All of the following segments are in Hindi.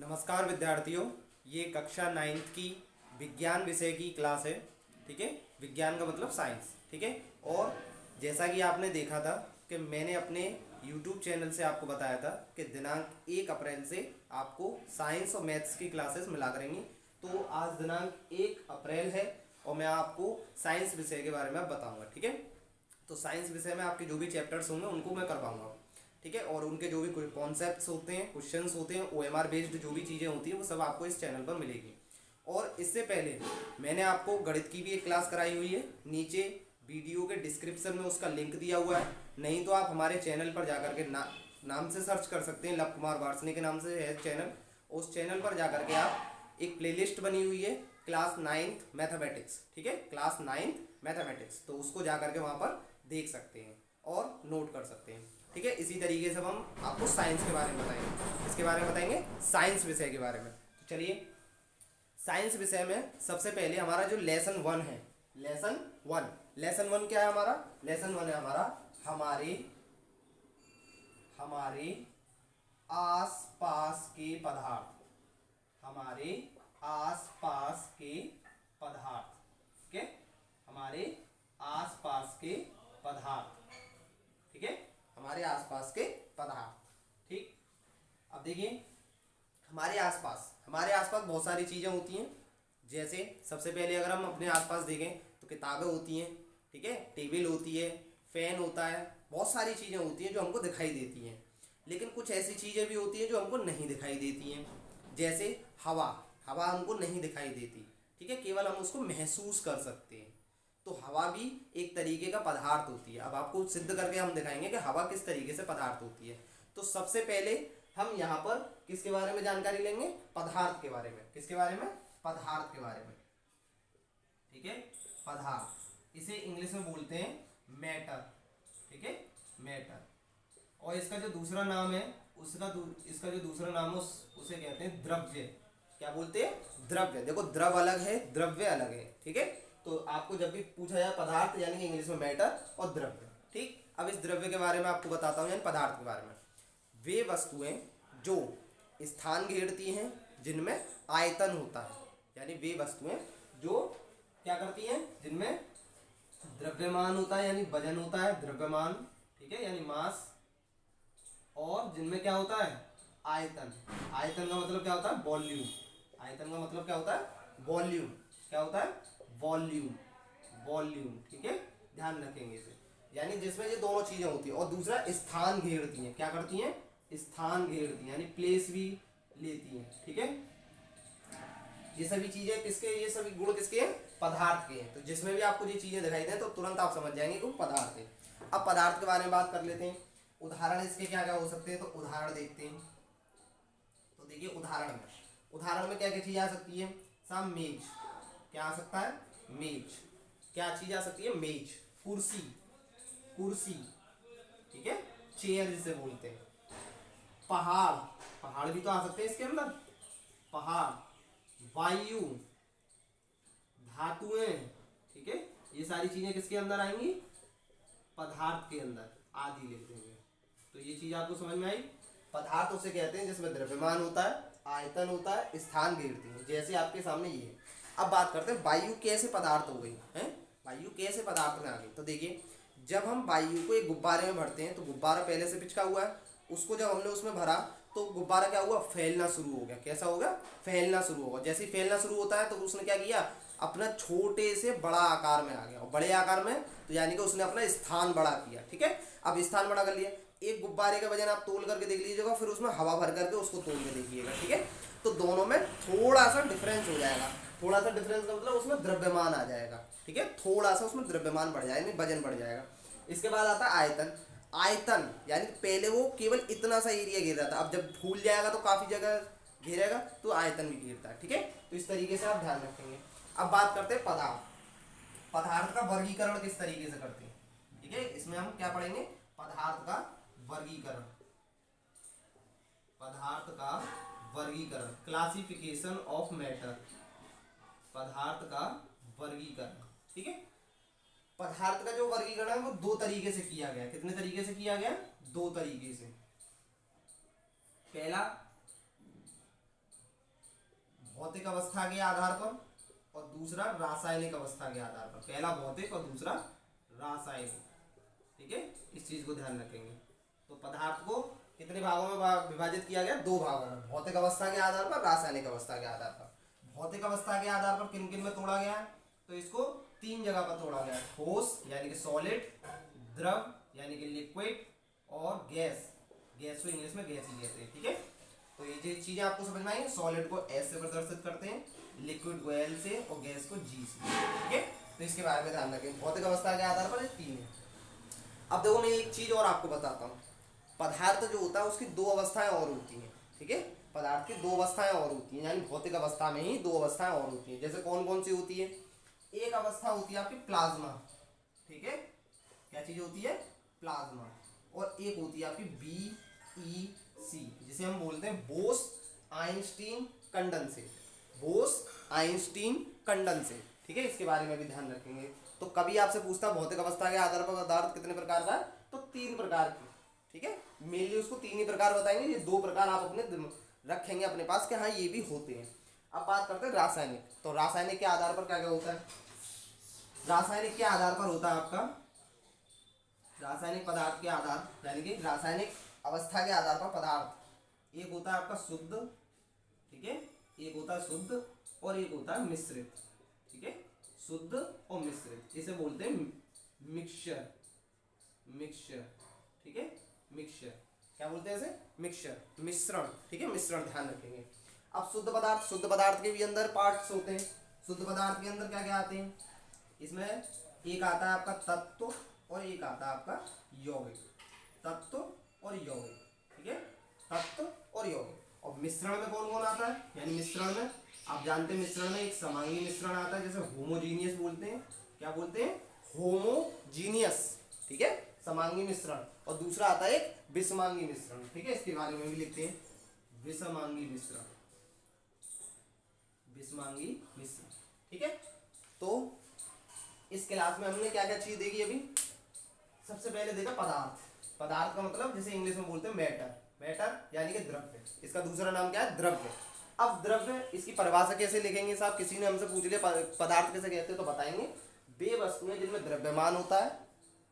नमस्कार विद्यार्थियों, ये कक्षा 9th की विज्ञान विषय की क्लास है। ठीक है, विज्ञान का मतलब साइंस। ठीक है, और जैसा कि आपने देखा था कि मैंने अपने YouTube चैनल से आपको बताया था कि दिनांक 1 अप्रैल से आपको साइंस और मैथ्स की क्लासेस मिला करेंगी। तो आज दिनांक 1 अप्रैल है और मैं आपको साइंस विषय के बारे में बताऊँगा। ठीक है, तो साइंस विषय में आपके जो भी चैप्टर्स होंगे उनको मैं करवाऊँगा। ठीक है, और उनके जो भी कॉन्सेप्ट्स होते हैं, क्वेश्चंस होते हैं, OMR बेस्ड जो भी चीज़ें होती हैं वो सब आपको इस चैनल पर मिलेगी। और इससे पहले मैंने आपको गणित की भी एक क्लास कराई हुई है, नीचे वीडियो के डिस्क्रिप्शन में उसका लिंक दिया हुआ है। नहीं तो आप हमारे चैनल पर जाकर के नाम से सर्च कर सकते हैं, लव कुमार वार्ष्णेय के नाम से है चैनल। उस चैनल पर जाकर के आप एक प्लेलिस्ट बनी हुई है क्लास 9th मैथमेटिक्स। ठीक है, क्लास 9th मैथमेटिक्स, तो उसको जाकर के वहाँ पर देख सकते हैं और नोट कर सकते हैं। ठीक है, इसी तरीके से हम आपको साइंस के बारे में बताएंगे। इसके बारे में बताएंगे साइंस विषय के बारे में। तो चलिए, साइंस विषय में सबसे पहले हमारा जो लेसन 1 है, लेसन वन क्या है हमारा? लेसन 1 है हमारा हमारे आसपास के पदार्थ, हमारे आसपास के पदार्थ। ठीक है, हमारे आसपास के पदार्थ। ठीक है, हमारे आसपास के पदार्थ। ठीक, अब देखिए, हमारे आसपास बहुत सारी चीज़ें होती हैं। जैसे सबसे पहले अगर हम अपने आसपास देखें तो किताबें होती हैं। ठीक है, टेबल होती है, फैन होता है, बहुत सारी चीज़ें होती हैं जो हमको दिखाई देती हैं। लेकिन कुछ ऐसी चीज़ें भी होती हैं जो हमको नहीं दिखाई देती हैं। जैसे हवा हमको नहीं दिखाई देती। ठीक है, केवल हम उसको महसूस कर सकते हैं। तो हवा भी एक तरीके का पदार्थ होती है। अब आपको सिद्ध करके हम दिखाएंगे कि हवा किस तरीके से पदार्थ होती है। तो सबसे पहले हम यहाँ पर किसके बारे में जानकारी लेंगे? पदार्थ के बारे में। किसके बारे में? पदार्थ के बारे में। ठीक है, पदार्थ, इसे इंग्लिश में बोलते हैं मैटर। ठीक है, मैटर। और इसका जो दूसरा नाम है इसका जो दूसरा नाम है उसे कहते हैं द्रव्य। क्या बोलते हैं? द्रव्य। देखो, द्रव अलग है, द्रव्य अलग है। ठीक है, तो आपको जब भी पूछा जाए पदार्थ यानी कि इंग्लिश में मैटर और द्रव्य। ठीक, अब इस द्रव्य के बारे में आपको बताता हूँ, यानी पदार्थ के बारे में। वे वस्तुएं जो स्थान घेरती हैं जिनमें आयतन होता है, यानी वे वस्तुएं जो क्या करती हैं, जिनमें द्रव्यमान होता है यानी वजन होता है, द्रव्यमान। ठीक है, यानी मास। और जिनमें क्या होता है? आयतन। आयतन का मतलब क्या होता है? वॉल्यूम। आयतन का मतलब क्या होता है? वॉल्यूम। क्या होता है? वॉल्यूम। ठीक है, ध्यान रखेंगे इसे। यानी जिसमें ये दोनों चीजें होती हैं। और दूसरा, स्थान घेरती हैं। क्या करती हैं? स्थान घेरती हैं, यानी प्लेस भी लेती हैं। ठीक है, ये सभी चीजें किसके, ये सभी गुण किसके हैं? पदार्थ के हैं। तो जिसमें भी आपको ये चीजें दिखाई दें तो तुरंत आप समझ जाएंगे कि वो पदार्थ है। अब पदार्थ के बारे में बात कर लेते हैं। उदाहरण इसके क्या क्या हो सकते हैं, तो उदाहरण देखते हैं। तो देखिए, उदाहरण में क्या क्या चीज आ सकती है? साम मेज। क्या आ सकता है? मेज। क्या चीज आ सकती है? मेज। कुर्सी। ठीक है, चेयर जिसे बोलते हैं। पहाड़ भी तो आ सकते हैं इसके अंदर। पहाड़, वायु, धातुएं। ठीक है, ये सारी चीजें किसके अंदर आएंगी? पदार्थ के अंदर। आदि लेते हैं। तो ये चीज आपको समझ में आई। पदार्थ उसे कहते हैं जिसमें द्रव्यमान होता है, आयतन होता है, स्थान घेरती है, जैसे आपके सामने ये है। अब बात करते हैं वायु कैसे पदार्थ हो गई है। वायु कैसे पदार्थ में आ गई? तो देखिए, जब हम वायु को एक गुब्बारे में भरते हैं तो गुब्बारा पहले से पिचका हुआ है, उसको जब हमने उसमें भरा तो गुब्बारा क्या हुआ? फैलना शुरू हो गया। कैसा होगा? फैलना शुरू होगा। जैसे ही फैलना शुरू होता है तो उसने क्या किया? अपना छोटे से बड़ा आकार में आ गया। और बड़े आकार में तो यानी कि उसने अपना स्थान बड़ा किया। ठीक है, अब स्थान बड़ा कर लिया। एक गुब्बारे का वजन आप तोल करके देख लीजिएगा, फिर उसमें हवा भर करके उसको तोल के देखिएगा। ठीक है, तो दोनों में थोड़ा सा डिफरेंस हो जाएगा। थोड़ा सा डिफरेंस का मतलब उसमें द्रव्यमान आ जाएगा। ठीक है, थोड़ा सा उसमें द्रव्यमान बढ़ जाएगा, वजन बढ़ जाएगा। इसके बाद आता है आयतन। आयतन यानी पहले वो केवल इतना सा एरिया घेर रहा था, अब जब फूल जाएगा तो काफी जगह घेरेगा, तो आयतन भी घेरता है। ठीक है, तो इस तरीके से आप ध्यान रखेंगे। अब बात करते हैं पदार्थ का वर्गीकरण किस तरीके से करते हैं। ठीक है, इसमें हम क्या पढ़ेंगे? पदार्थ का वर्गीकरण, क्लासिफिकेशन ऑफ मैटर। पदार्थ का वर्गीकरण। ठीक है, पदार्थ का जो वर्गीकरण है वो दो तरीके से किया गया। कितने तरीके से किया गया? दो तरीके से। पहला भौतिक अवस्था के आधार पर और दूसरा रासायनिक अवस्था के आधार पर। पहला भौतिक और दूसरा रासायनिक, ठीक है, इस चीज को ध्यान रखेंगे। तो पदार्थ को कितने भागों में विभाजित किया गया? 2 भागों में, भौतिक अवस्था के आधार पर, रासायनिक अवस्था के आधार पर। भौतिक अवस्था के आधार पर किन किन में तोड़ा गया है? तो इसको 3 जगह पर तोड़ा गया है, ठोस यानी कि सॉलिड, द्रव यानी कि लिक्विड, और गैस, गैस को इंग्लिश में गैस ही कहते हैं, ठीक है। तो ये जो चीजें आपको समझ में आई, सॉलिड को एस से प्रदर्शित करते हैं, लिक्विड को एल से और गैस को जी से, ठीक है। तो इसके बारे में ध्यान रखें, भौतिक अवस्था के आधार पर ये 3 है। अब देखो मैं एक चीज और आपको बताता हूँ, पदार्थ जो होता है उसकी 2 अवस्थाएं और होती हैं, ठीक है। पदार्थ की 2 अवस्थाएं और होती हैं, यानी भौतिक अवस्था में ही 2 अवस्थाएं और होती हैं। जैसे कौन कौन सी होती है? एक अवस्था होती है आपकी प्लाज्मा, ठीक है, क्या चीज होती है? प्लाज्मा। और एक होती है आपकी BEC, जिसे हम बोलते हैं Bose Einstein condensate, Bose Einstein condensate, ठीक है। इसके बारे में भी ध्यान रखेंगे। तो कभी आपसे पूछता भौतिक अवस्था के आधार पर पदार्थ कितने प्रकार का है? तो 3 प्रकार की, ठीक है। मेनली उसको 3 ही प्रकार बताएंगे, ये 2 प्रकार आप अपने रखेंगे अपने पास कि हाँ ये भी होते हैं। अब बात करते हैं रासायनिक। तो रासायनिक के आधार पर क्या क्या होता है? रासायनिक के आधार पर होता है आपका, रासायनिक पदार्थ के आधार यानी कि रासायनिक अवस्था के आधार पर पदार्थ, एक होता है आपका शुद्ध, ठीक है, एक होता है शुद्ध और एक होता है मिश्रित, ठीक है, शुद्ध और मिश्रित, इसे बोलते हैं मिक्सचर, मिक्सचर, ठीक है, मिक्सचर, क्या बोलते हैं इसे? मिक्सचर, मिश्रण, ठीक है, मिश्रण, ध्यान रखेंगे। अब शुद्ध पदार्थ, शुद्ध पदार्थ के भी अंदर पार्ट्स होते हैं। शुद्ध पदार्थ के अंदर क्या क्या आते हैं? इसमें एक आता है आपका तत्व और एक आता है आपका यौगिक, तत्व और यौगिक, ठीक है, तत्व और यौगिक। और मिश्रण में कौन कौन आता है? यानी मिश्रण में आप जानते हैं, मिश्रण में एक समांगी मिश्रण आता है, जैसे होमोजीनियस बोलते हैं, क्या बोलते हैं? होमोजीनियस, ठीक है, समांगी मिश्रण। और दूसरा आता है एक विषमांगी मिश्रण, ठीक है, इसके बारे में भी लिखते हैं, विषमांगी मिश्रण, विषमांगी मिश्रण, ठीक है। तो इस क्लास में हमने क्या क्या चीज देखी अभी? सबसे पहले देखा पदार्थ, पदार्थ का मतलब जैसे इंग्लिश में बोलते हैं मैटर, मैटर यानी कि द्रव्य, इसका दूसरा नाम क्या है? द्रव्य। अब द्रव्य, इसकी परिभाषा कैसे लिखेंगे साहब? किसी ने हमसे पूछ लिया पदार्थ कैसे कहते हैं, तो बताएंगे वे वस्तुएं जिनमें द्रव्यमान होता है,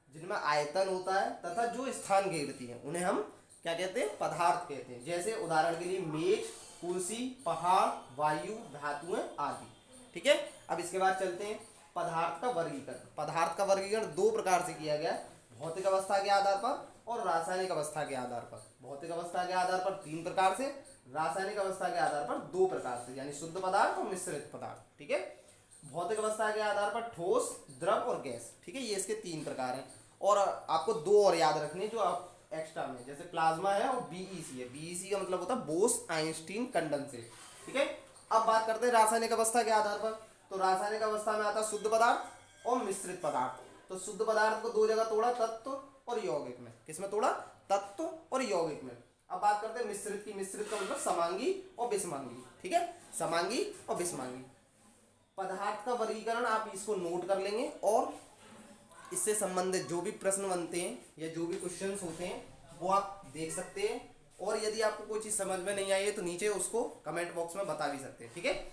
जिनमें आयतन होता है तथा जो स्थान घेरती है, उन्हें हम क्या कहते हैं? पदार्थ कहते हैं। जैसे उदाहरण के लिए मेज, कुर्सी, पहाड़, वायु, धातुएं आदि, ठीक है। अब इसके बाद चलते हैं पदार्थ का वर्गीकरण। पदार्थ का वर्गीकरण 2 प्रकार से किया गया है, भौतिक अवस्था के आधार पर और रासायनिक अवस्था के आधार पर। भौतिक अवस्था के आधार पर 3 प्रकार से, रासायनिक अवस्था के आधार पर 2 प्रकार से, यानी शुद्ध पदार्थ और मिश्रित पदार्थ, ठीक है। भौतिक अवस्था के आधार पर ठोस, द्रव और गैस, ठीक है, ये इसके 3 प्रकार हैं। और आपको 2 और याद रखने जो आप एक्स्ट्रा में, जैसे प्लाज्मा है और BEC है। BEC का मतलब होता है बोस आइंस्टीन कंडेंसेट, ठीक है। अब बात करते हैं रासायनिक अवस्था के आधार पर। तो रासायनिक अवस्था में आता है शुद्ध पदार्थ और मिश्रित पदार्थ। तो शुद्ध पदार्थ को 2 जगह तोड़ा, तत्व और यौगिक में। किसमें तोड़ा? तत्व और यौगिक में। अब बात करते हैं मिश्रित की। मिश्रित का मतलब समांगी और विषमांगी, ठीक है, समांगी और विषमांगी। पदार्थ का वर्गीकरण आप इसको नोट कर लेंगे और इससे संबंधित जो भी प्रश्न बनते हैं या जो भी क्वेश्चंस होते हैं वो आप देख सकते हैं। और यदि आपको कोई चीज़ समझ में नहीं आई है तो नीचे उसको कमेंट बॉक्स में बता भी सकते हैं, ठीक है।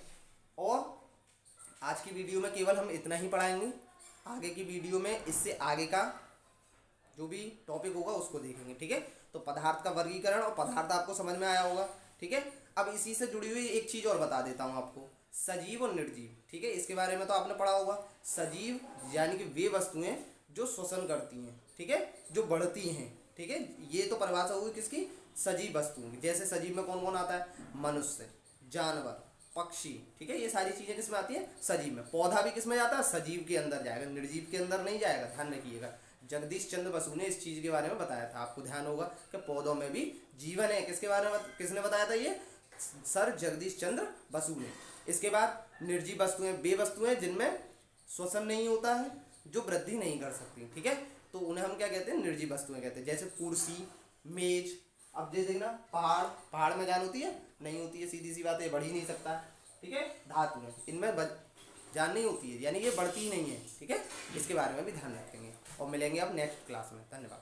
और आज की वीडियो में केवल हम इतना ही पढ़ाएंगे, आगे की वीडियो में इससे आगे का जो भी टॉपिक होगा उसको देखेंगे, ठीक है। तो पदार्थ का वर्गीकरण और पदार्थ आपको समझ में आया होगा, ठीक है। अब इसी से जुड़ी हुई एक चीज़ और बता देता हूँ आपको, सजीव और निर्जीव, ठीक है। इसके बारे में तो आपने पढ़ा होगा। सजीव यानी कि वे वस्तुएं जो श्वसन करती हैं, ठीक है, जो बढ़ती हैं, ठीक है। ये तो परिभाषा हुई किसकी? सजीव वस्तुओं की। जैसे सजीव में कौन कौन आता है? मनुष्य, जानवर, पक्षी, ठीक है, ये सारी चीजें किसमें आती है? सजीव में। पौधा भी किसमें जाता है? सजीव के अंदर जाएगा, निर्जीव के अंदर नहीं जाएगा, ध्यान रखिएगा। जगदीश चंद्र बसु ने इस चीज के बारे में बताया था, आपको ध्यान होगा कि पौधों में भी जीवन है। किसके बारे में, किसने बताया था ये? सर जगदीश चंद्र बसु ने। इसके बाद निर्जीव वस्तुएं, वे वस्तुएं जिनमें श्वसन नहीं होता है, जो वृद्धि नहीं कर सकती, ठीक है, तो उन्हें हम क्या कहते हैं? निर्जीव वस्तुएं कहते हैं। जैसे कुर्सी, मेज। अब ये देखना, पहाड़, पहाड़ में जान होती है? नहीं होती है, सीधी सी बात है, बढ़ ही नहीं सकता, ठीक है। धातु है, इनमें जान नहीं होती है, यानी ये बढ़ती ही नहीं है, ठीक है। इसके बारे में भी ध्यान रखेंगे और मिलेंगे अब नेक्स्ट क्लास में। धन्यवाद।